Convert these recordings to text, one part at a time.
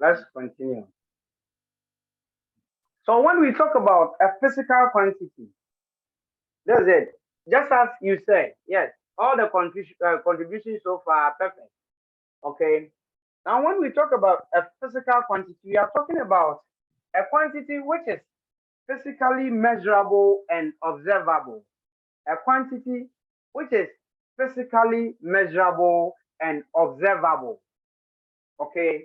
Let's continue. So when we talk about a physical quantity, that's it. Just as you said, yes, all the contributions so far are perfect. Okay. Now, when we talk about a physical quantity, we are talking about a quantity which is physically measurable and observable. A quantity which is physically measurable and observable. Okay.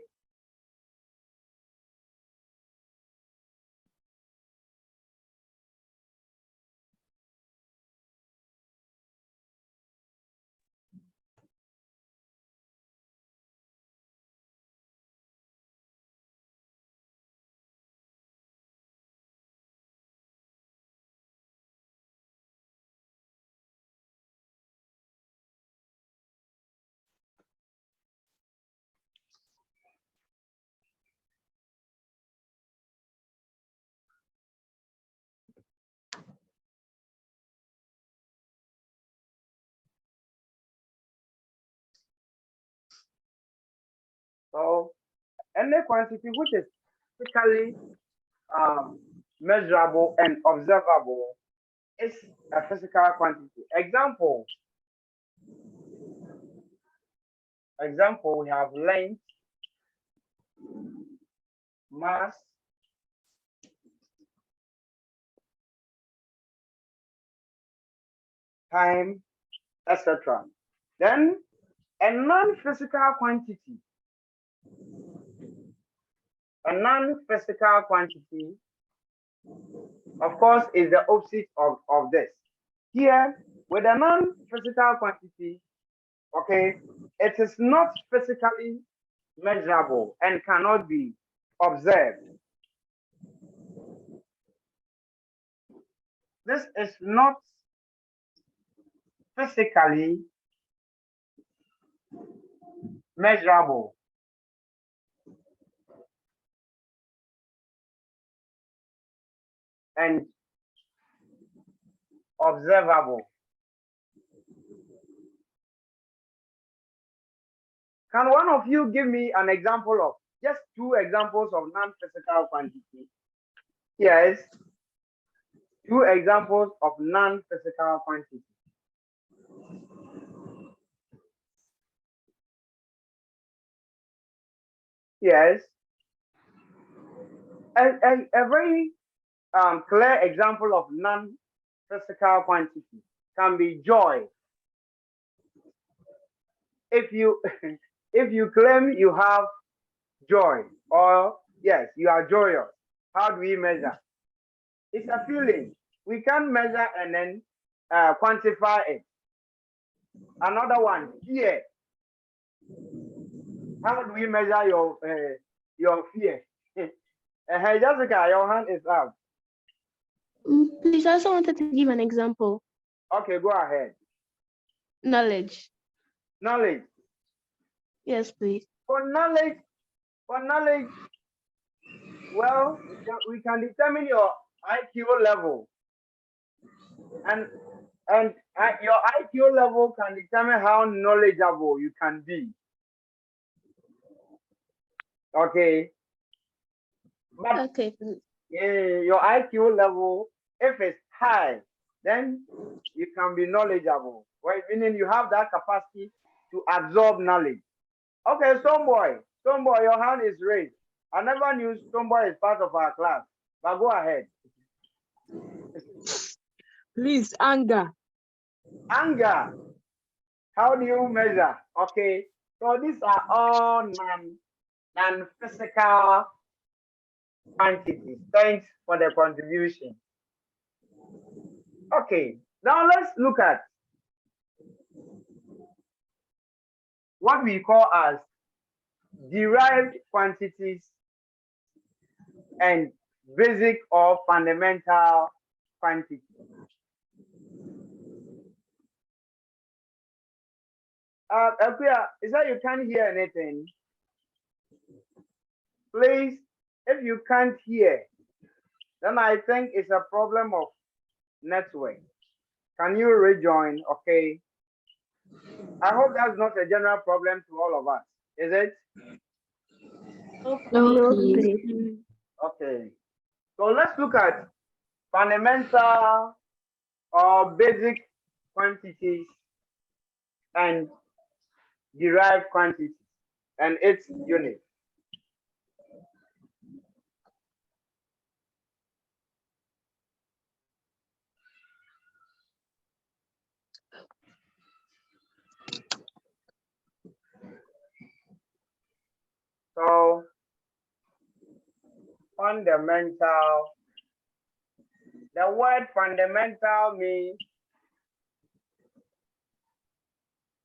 So any quantity which is physically measurable and observable is a physical quantity. Example, we have length, mass, time, etc. Then a non-physical quantity, of course, is the opposite of this. Here, with a non-physical quantity, okay, it is not physically measurable and cannot be observed. This is not physically measurable and observable. Can one of you give me an example of just two examples of non-physical quantity? Yes, two examples of non-physical quantity. Yes, a very clear example of non-physical quantity can be joy. If you if you claim you have joy, or yes, you are joyous, how do we measure? It's a feeling. We can measure and then quantify it. Another one, fear. How do we measure your fear? Jessica, your hand is up. Please, I also wanted to give an example. Okay, go ahead. Knowledge. Knowledge. Yes, please. For knowledge, well, we can determine your IQ level, and your IQ level can determine how knowledgeable you can be. Okay. But okay. Your IQ level, if it's high, then you can be knowledgeable. Right? Meaning you have that capacity to absorb knowledge. Okay, Stoneboy, your hand is raised. I never knew Stoneboy is part of our class, but go ahead. Please, anger. Anger. How do you measure? Okay, so these are all non-physical quantities. Thanks for the contribution. Okay, now let's look at what we call as derived quantities and basic or fundamental quantities. Akuya, is that you can't hear anything? Please, if you can't hear, then I think it's a problem of network. Can you rejoin? Okay. I hope that's not a general problem to all of us, is it? No, please. please. Okay. So let's look at fundamental or basic quantities and derived quantities and its units. So fundamental, the word fundamental means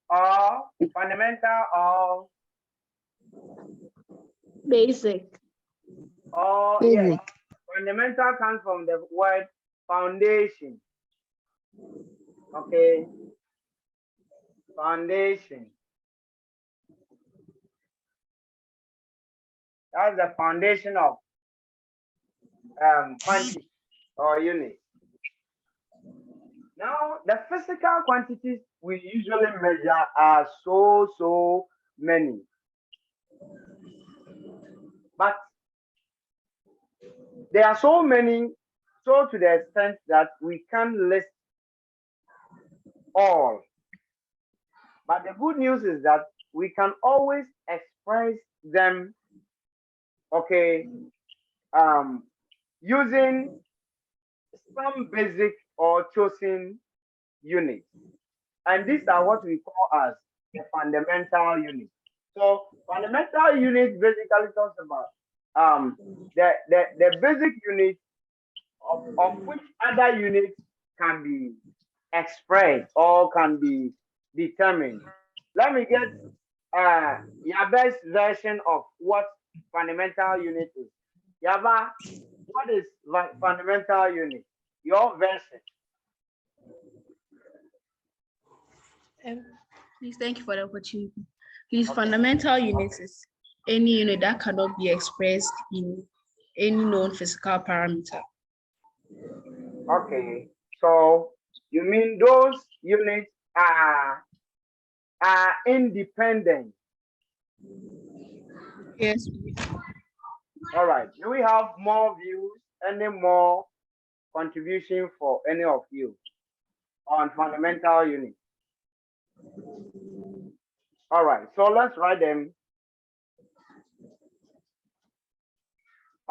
or fundamental Basic. or yes, fundamental comes from the word foundation. Okay, foundation. That's the foundation of quantity or unit. Now, the physical quantities we usually measure are so many. But there are so many, so to the extent that we can't list all. But the good news is that we can always express them, okay, using some basic or chosen units. And these are what we call as the fundamental unit. So fundamental unit basically talks about the basic unit of which other units can be expressed or can be determined. Let me get your best version of what fundamental unit is. Yaba, what is fundamental unit? Your version. Please, thank you for the opportunity. Please, fundamental unit is any unit that cannot be expressed in any known physical parameter. Okay, so you mean those units are independent? Yes. All right. Do we have more views? Any more contribution for any of you on fundamental unit? All right. So let's write them.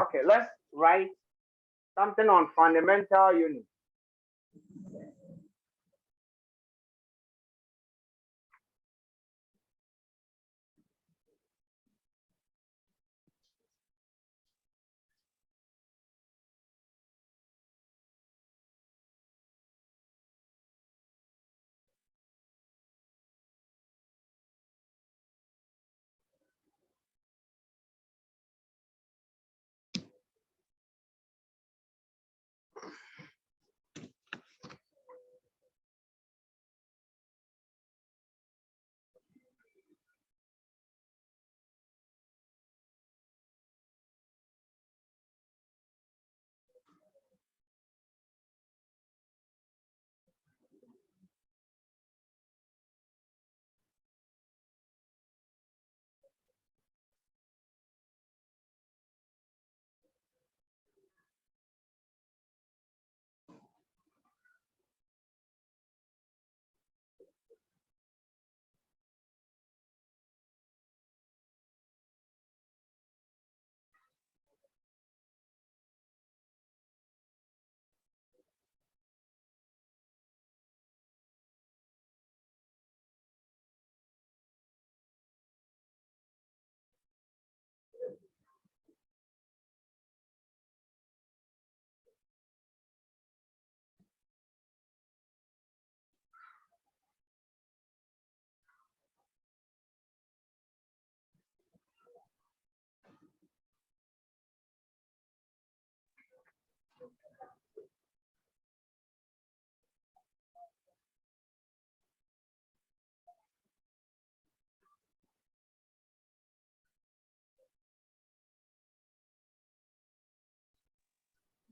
Okay, let's write something on fundamental unit.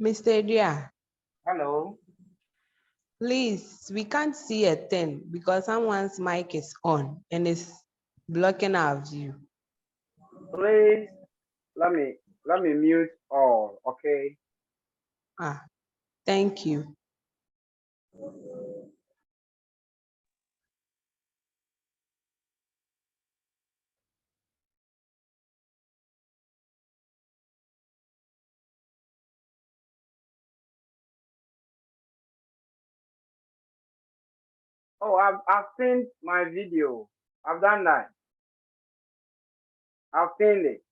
Mr. Dia, Hello. please, we can't see a thing because someone's mic is on and it's blocking our view. Please let me mute all. Okay. Ah, thank you. Oh, I've seen my video. I've done that. I've seen it.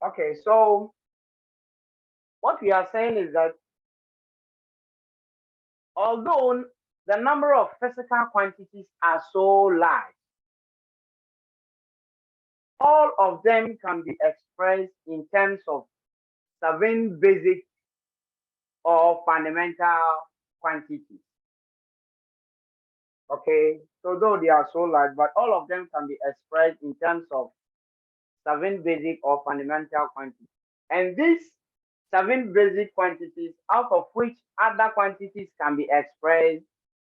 Okay, so what we are saying is that although the number of physical quantities are so large, all of them can be expressed in terms of 7 basic or fundamental quantities. Okay, so though they are so large, but all of them can be expressed in terms of 7 basic or fundamental quantities. And these 7 basic quantities, out of which other quantities can be expressed,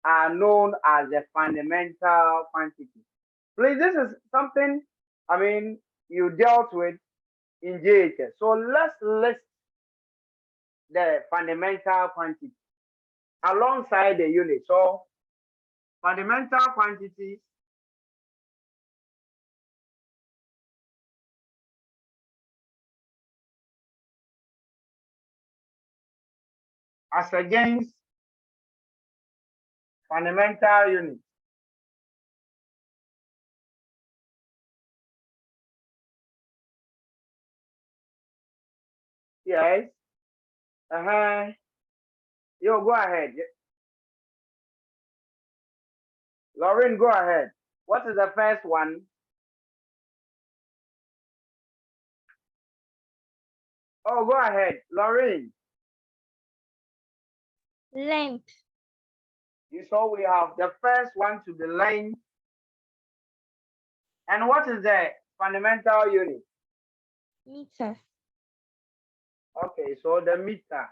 are known as the fundamental quantities. Please, this is something, I mean, you dealt with in JHS. So let's list the fundamental quantities alongside the unit. So fundamental quantities as against fundamental units. Yes. Yo, go ahead. Lauren, go ahead. What is the first one? Oh, go ahead. Lauren. Length. You saw we have the first one to be length. And what is the fundamental unit? Meter. Okay, so the meter.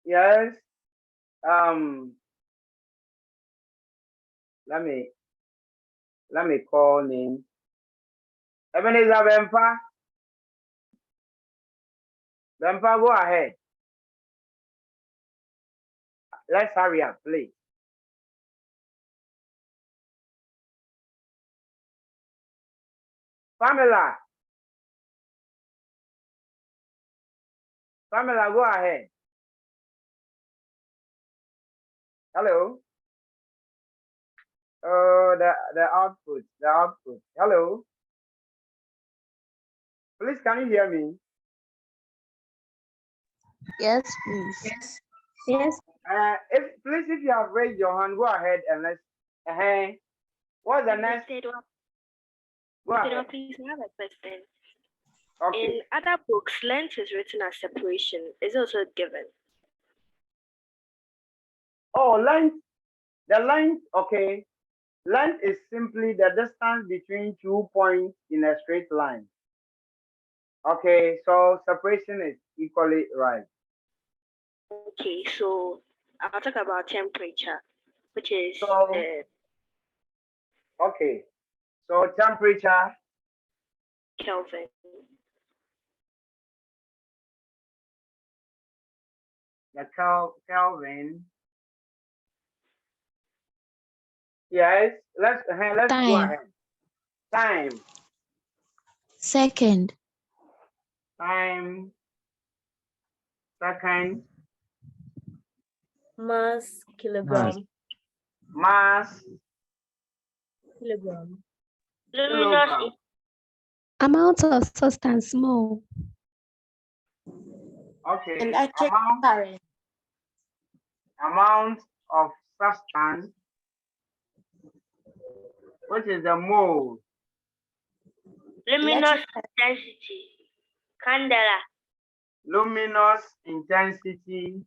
Yes. Let me call name. Ebenezer Bempa. Bempa, go ahead. Let's hurry up, please. Pamela. Pamela, go ahead. Hello. The output. Hello. Please, can you hear me? Yes, please. Yes. Yes. If you have raised your hand, go ahead and let's. What's the next? Go ahead. Please, I have a question. Okay. In other books, length is written as separation. Is also given. Oh, length. The length. Okay. Length is simply the distance between 2 points in a straight line. Okay, so separation is equally right. Okay, so I'll talk about temperature, which is So, okay, so temperature, Kelvin. the Kelvin. Yes, let's go Time. ahead. Time, Second. time, second, Mass, kilogram. mass, Kilogram. kilogram. Amount of substance mole. Okay. Electric current. Amount of substance, which is the mole. Luminous intensity. Candela. Luminous intensity.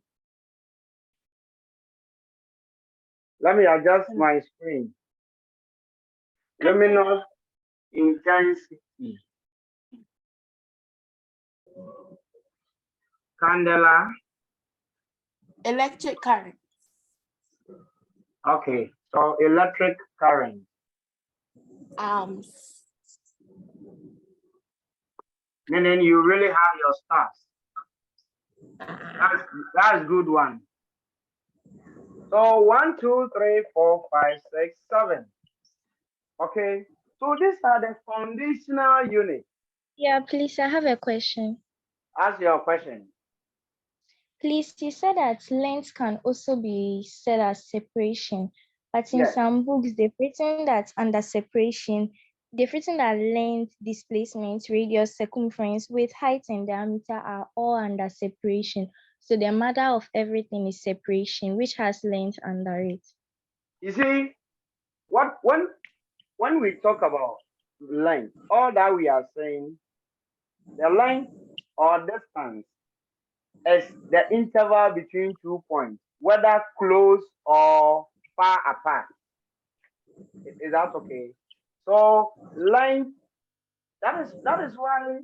Let me adjust my screen. Luminous intensity. Candela. Electric current. Okay, so electric current. Meaning you really have your stars. That's good one. So 1, 2, 3, 4, 5, 6, 7. Okay, so these are the foundational units. Yeah, please, I have a question. Ask your question. Please, you said that length can also be said as separation, but in Yes. some books, they've written that under separation, they've written that length, displacement, radius, circumference, width, height, and diameter are all under separation. So the mother of everything is separation, which has length under it. You see, when we talk about length, all that we are saying, the length or distance is the interval between 2 points, whether close or far apart. Is that okay? So length, that is why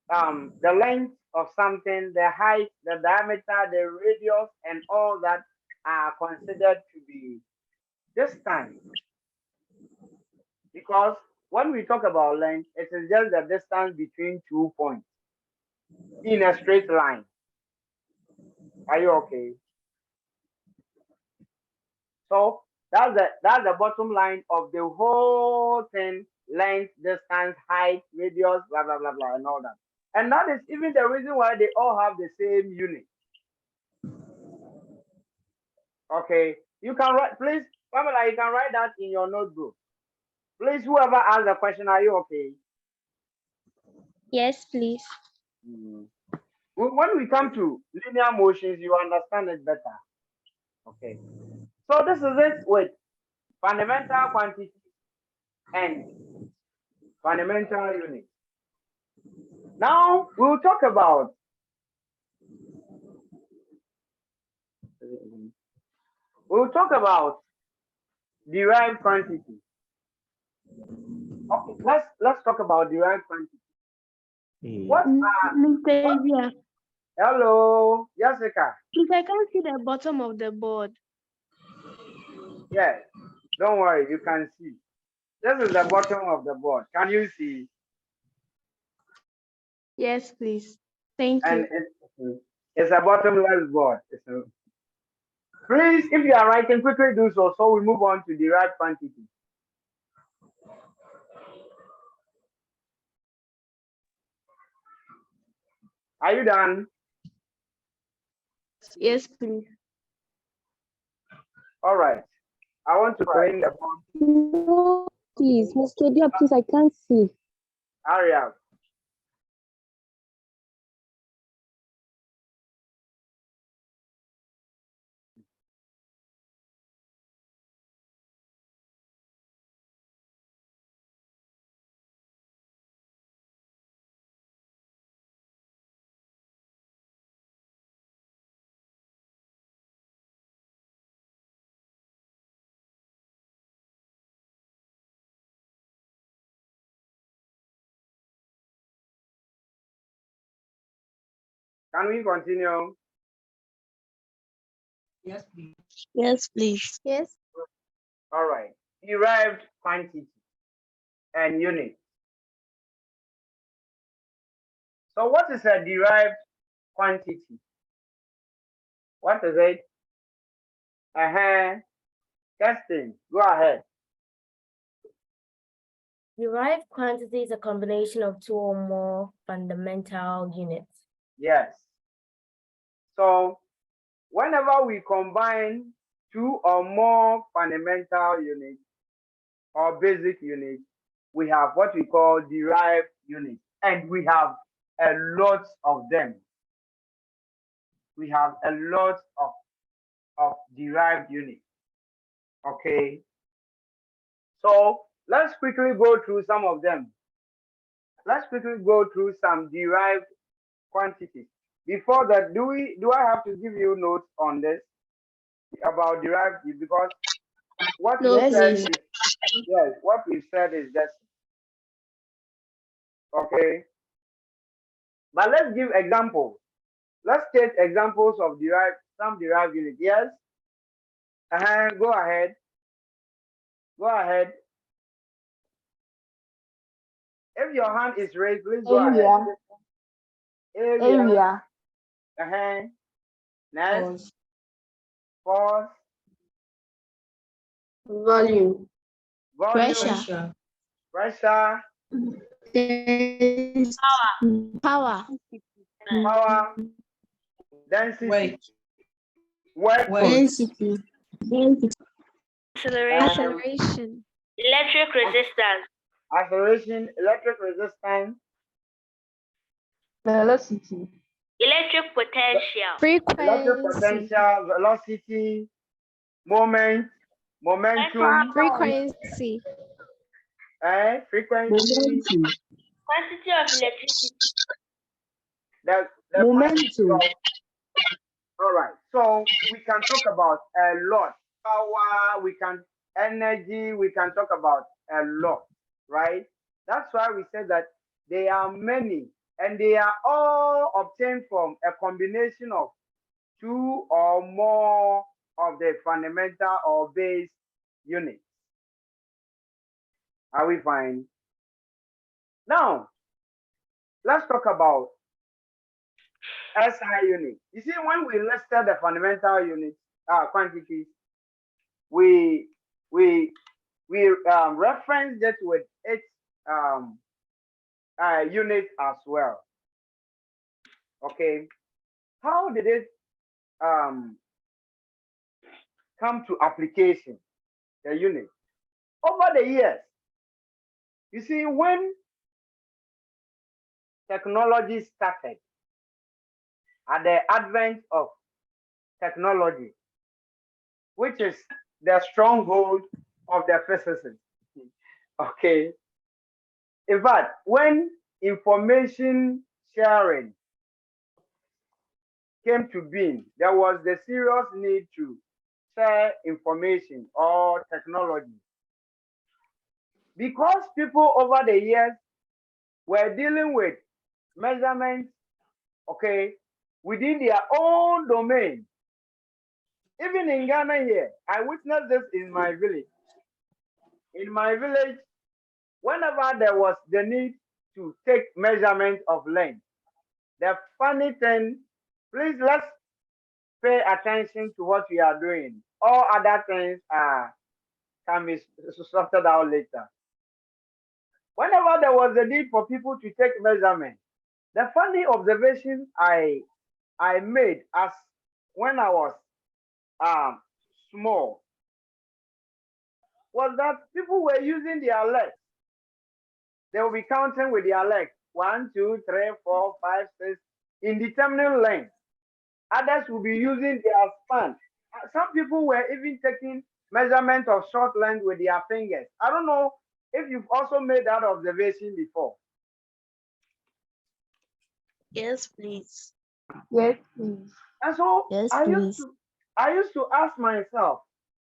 the length of something, the height, the diameter, the radius, and all that are considered to be distance. Because when we talk about length, it is just the distance between 2 points in a straight line. Are you okay? So that's the bottom line of the whole thing: length, distance, height, radius, blah blah blah blah, and all that. And that is even the reason why they all have the same unit. Okay, you can write, please, Pamela, you can write that in your notebook. Please, whoever asked the question, are you okay? Yes, please. When we come to linear motions, you understand it better. Okay. So this is it with fundamental quantity and fundamental unit. Now we'll talk about derived quantity. Okay, let's talk about derived quantity. What are hello, Jessica? Please, I can't see the bottom of the board. Yes, don't worry, you can see. This is the bottom of the board. Can you see? Yes, please. Thank And you. it's a bottomless board. Please, if you are writing, quickly do so. So we move on to derived quantity. Are you done? Yes, please. All right. I want to bring the board. No, please, Mr. Dia, please, I can't see. Hurry up. Can we continue? Yes, please. Yes, please. Yes. All right. Derived quantity and unit. So what is a derived quantity? What is it? Testing. Go ahead. Derived quantity is a combination of two or more fundamental units. Yes. So whenever we combine two or more fundamental units or basic units, we have what we call derived units, and we have a lot of them. We have a lot of derived units. Okay. So let's quickly go through some of them. Let's quickly go through some derived quantities. Before that, do I have to give you notes on this about derived? Because what No, we said please. is, yes, what we said is this. Okay. But let's give examples. Let's take examples of some derived units. Yes. Go ahead. Go ahead. If your hand is raised, please go ahead. Area. Next. Force. Volume. Volume. Pressure. Power. Power. Density. Weight. Density. Acceleration. Electric resistance. Acceleration, electric resistance, velocity, Electric potential. electric Frequency. potential, velocity, moment, momentum, Frequency. frequency, Quantity of electricity. the momentum, all right. So we can talk about a lot. Power, energy, we can talk about a lot, right? That's why we said that there are many, and they are all obtained from a combination of two or more of the fundamental or base units. Are we fine? Now, let's talk about SI unit. You see, when we listed the fundamental units, quantities, we referenced it with its unit as well. Okay, how did it come to application? The unit over the years. You see, when technology started, at the advent of technology, which is the stronghold of the physicists. Okay. In fact, when information sharing came to being, there was the serious need to share information or technology. Because people over the years were dealing with measurements, okay, within their own domain. Even in Ghana here, I witnessed this in my village. In my village, whenever there was the need to take measurement of length, the funny thing, please let's pay attention to what we are doing. All other things can be sorted out later. Whenever there was a need for people to take measurement, the funny observation I made as when I was small was that people were using their legs. They will be counting with their legs 1, 2, 3, 4, 5, 6 in determining length. Others will be using their span. Some people were even taking measurement of short length with their fingers. I don't know if you've also made that observation before. Yes, please. yes, please. And so Yes, I please. used to ask myself,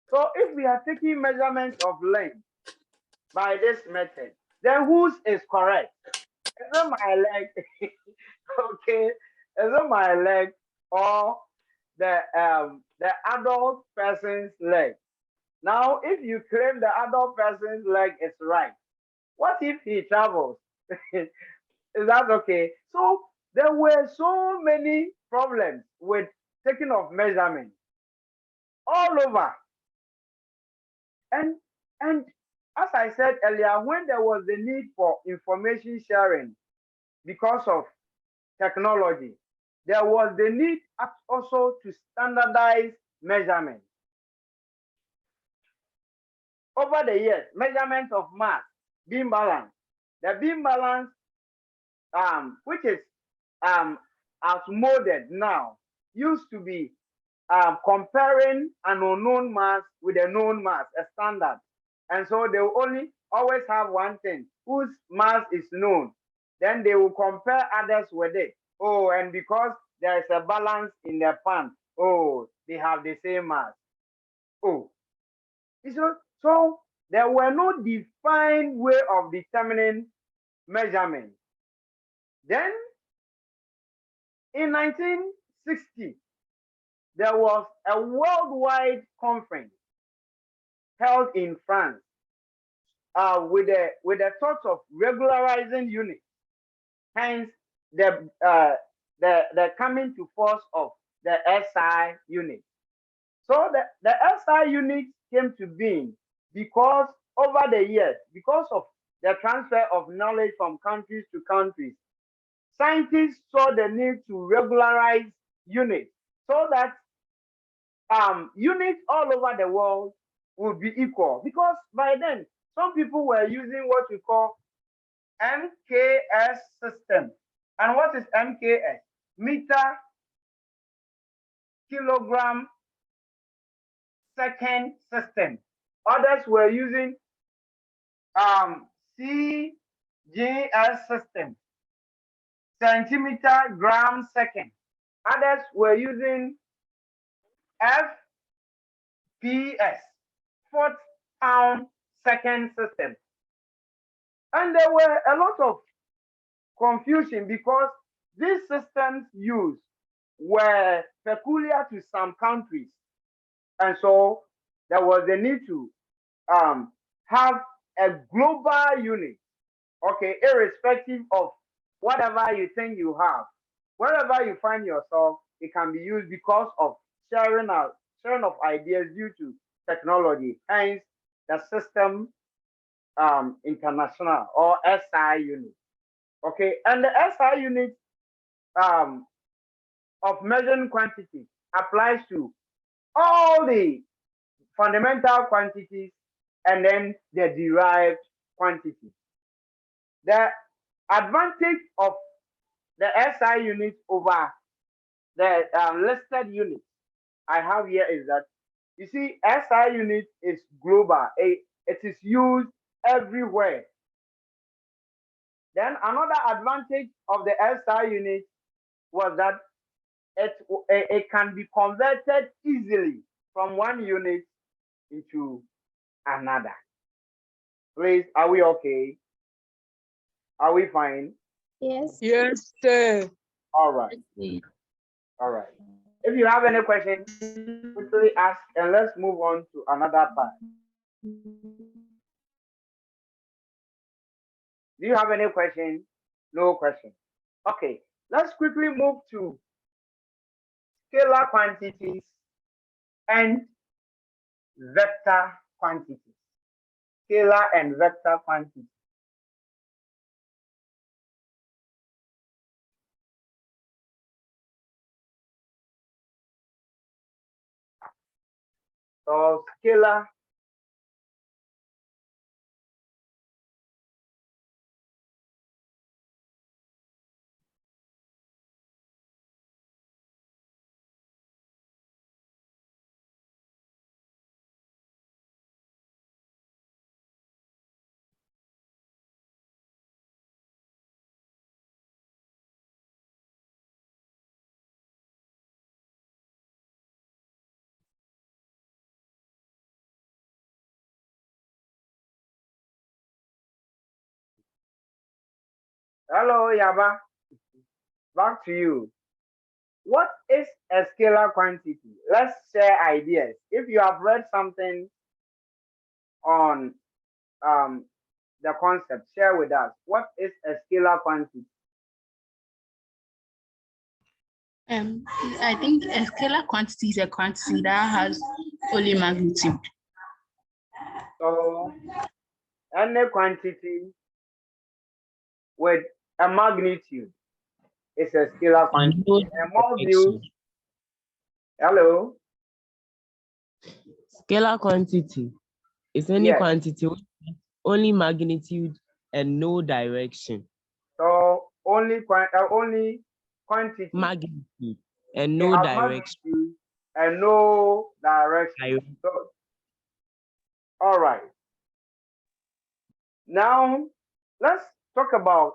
so if we are taking measurement of length by this method, then whose is correct? Is it my leg? Okay, is it my leg or the adult person's leg? Now, if you claim the adult person's leg is right, what if he travels? Is that okay? So there were so many problems with taking of measurement all over. And as I said earlier, when there was the need for information sharing because of technology, there was the need also to standardize measurement. Over the years, measurement of mass, beam balance. The beam balance which is outmoded now, used to be comparing an unknown mass with a known mass, a standard. And so they will only always have one thing whose mass is known. Then they will compare others with it. Oh, and because there is a balance in their pan, oh, they have the same mass. Oh, so there were no defined way of determining measurement. Then in 1960, there was a worldwide conference held in France with the thought of regularizing units. Hence, the coming to force of the SI unit. So the SI unit came to being because over the years, because of the transfer of knowledge from countries to countries, scientists saw the need to regularize units so that units all over the world would be equal. Because by then, some people were using what we call MKS system. And what is MKS? Meter, kilogram, second system. Others were using CGS system, centimeter, gram, second. Others were using FPS, foot, pound, second system. And there were a lot of confusion because these systems used were peculiar to some countries. And so there was a need to have a global unit, okay, irrespective of whatever you think you have. Wherever you find yourself, it can be used because of sharing of ideas due to technology. Hence, the system international or SI unit. Okay, and the SI unit of measuring quantity applies to all the fundamental quantities and then the derived quantities. The advantage of the SI unit over the listed units I have here is that, you see, SI unit is global. It is used everywhere. Then another advantage of the SI unit was that it can be converted easily from one unit into another. Please, are we okay? Are we fine? Yes. Yes, sir. All right. All right. If you have any questions, quickly ask and let's move on to another part. Do you have any questions? No questions. Okay, let's quickly move to scalar quantities and vector quantities. Scalar and vector quantities. So scalar Hello, Yaba. Back to you. What is a scalar quantity? Let's share ideas. If you have read something on the concept, share with us. What is a scalar quantity? I think a scalar quantity is a quantity that has only magnitude. So any quantity with a magnitude is a scalar quantity. And more views. Hello. Scalar quantity is any quantity with only magnitude and no direction. So only quantity. Magnitude and They no have direction. magnitude and no direction. So, all right. Now, let's talk about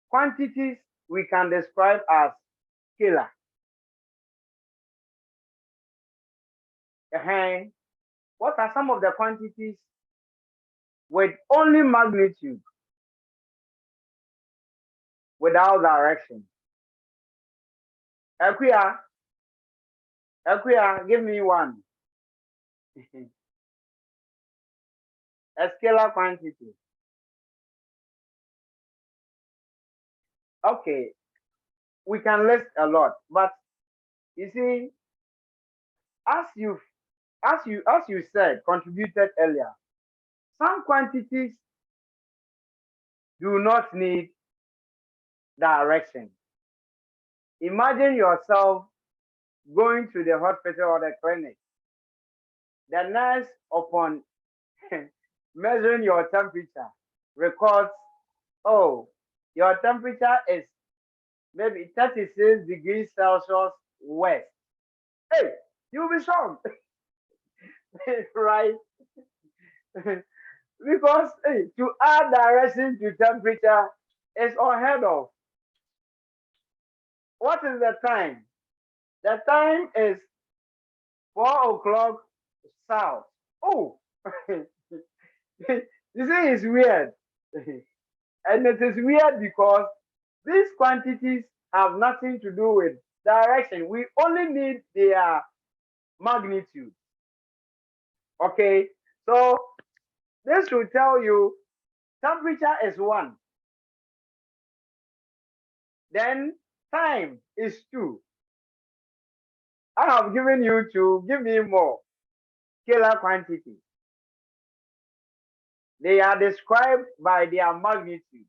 quantities we can describe as scalar. What are some of the quantities with only magnitude without direction? Akuya, give me one. A scalar quantity. Okay, we can list a lot, but you see, as you said, contributed earlier, some quantities do not need direction. Imagine yourself going to the hospital or the clinic. The nurse, upon measuring your temperature, records, oh, your temperature is maybe 36 degrees Celsius west. Hey, you'll be shocked, right? Because hey, to add direction to temperature is unheard of. What is the time? The time is 4 o'clock south. Oh, you see, it's weird. And it is weird because these quantities have nothing to do with direction. We only need their magnitude. Okay, so this will tell you temperature is 1. Then time is 2. I have given you 2. Give me more. Scalar quantity. They are described by their magnitude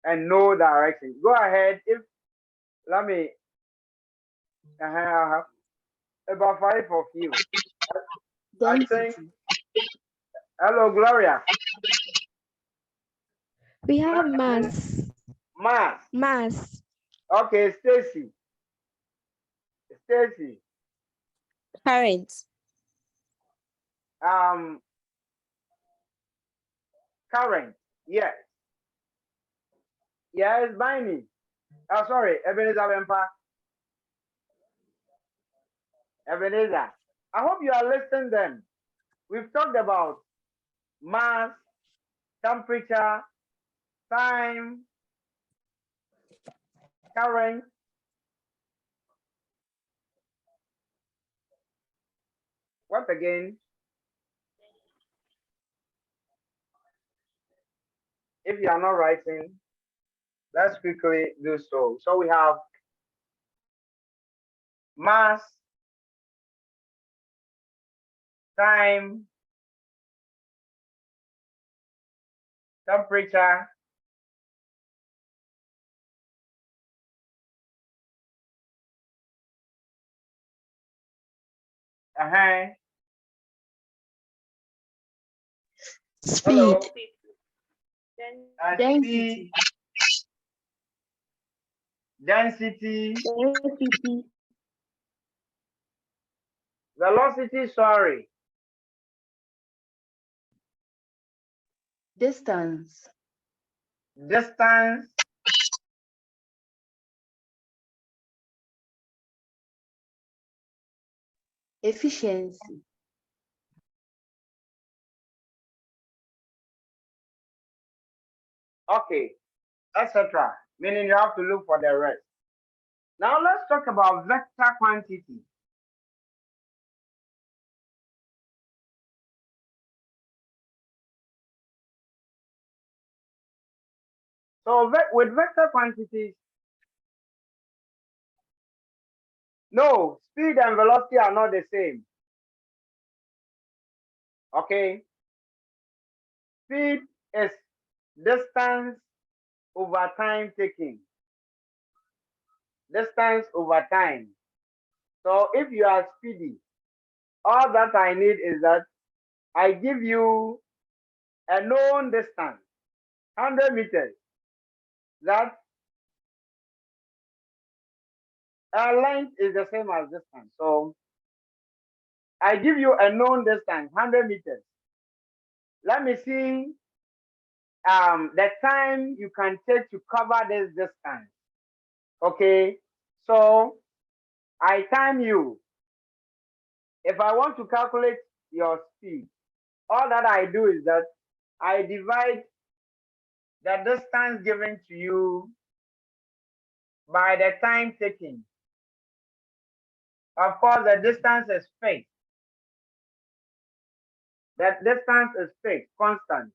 and no direction. Go ahead. If let me about 5 of you. I think. Density. Hello, Gloria. We have mass. Mass. Mass. Okay, Stacy. Current. Current. Yes. Yes, Biney. Oh, sorry, Ebenezer Bempa. Ebenezer. I hope you are listening then. We've talked about mass, temperature, time, current. What again? If you are not writing, let's quickly do so. So we have mass, time, temperature, Speed. hello, Density. density, Density. velocity, sorry, Distance. distance, Efficiency. okay, etc. Meaning you have to look for the rest. Now let's talk about vector quantity. So with vector quantities, no, speed and velocity are not the same. Okay, speed is distance over time taking. Distance over time. So if you are speedy, all that I need is that I give you a known distance, 100 meters. That length is the same as distance. So I give you a known distance, 100 meters. Let me see the time you can take to cover this distance. Okay, so I time you. If I want to calculate your speed, all that I do is that I divide the distance given to you by the time taken. Of course, the distance is fixed. That distance is fixed, constant.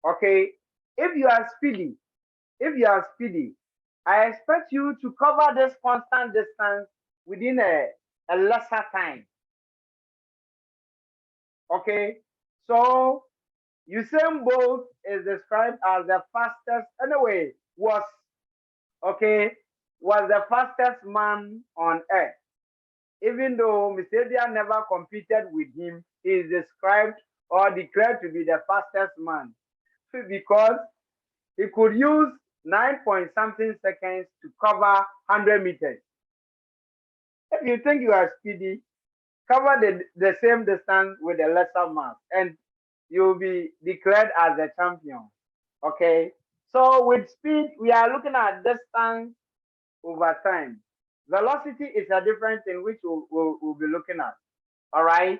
Okay, if you are speedy, I expect you to cover this constant distance within a lesser time. Okay, so Usain Bolt is described as the fastest, anyway, was the fastest man on earth. Even though Mr. Dia never competed with him, he is described or declared to be the fastest man because he could use 9 something seconds to cover 100 meters. If you think you are speedy, cover the same distance with a lesser mass and you'll be declared as a champion. Okay, so with speed, we are looking at distance over time. Velocity is a different thing which we'll be looking at. All right.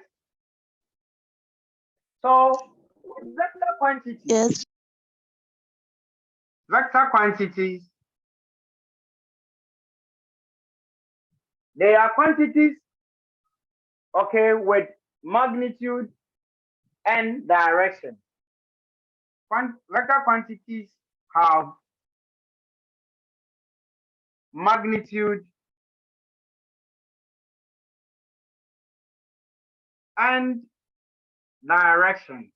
So vector quantities. Yes. Vector quantities. They are quantities, okay, with magnitude and direction. Vector quantities have magnitude and direction.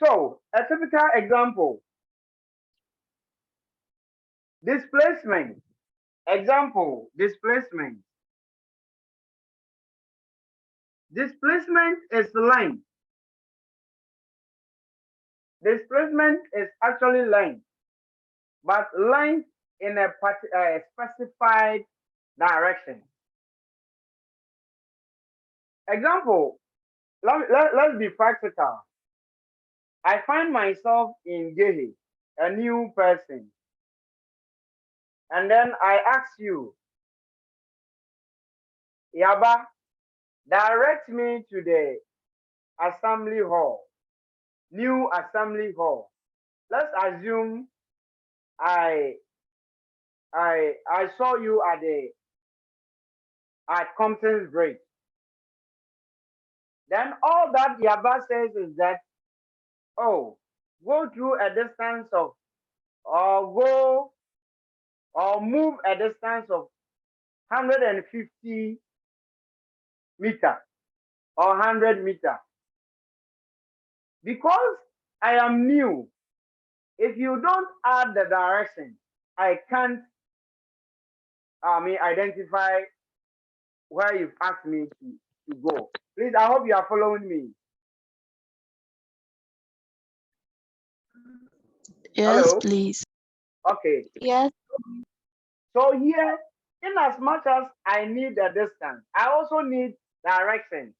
So a typical example, displacement. Example, displacement. Displacement is length. Displacement is actually length, but length in a specified direction. Example, let's be practical. I find myself in Gehe, a new person, and then I ask you, Yaba, direct me to the assembly hall, new assembly hall. Let's assume I saw you at Compton's Bridge. Then all that Yaba says is that, oh, go through a distance of, or move a distance of 150 meter or 100 meter. Because I am new, if you don't add the direction, I can't identify where you've asked me to go. Please, I hope you are following me. Yes, Hello? please. Okay. Yes. So here, in as much as I need the distance, I also need direction.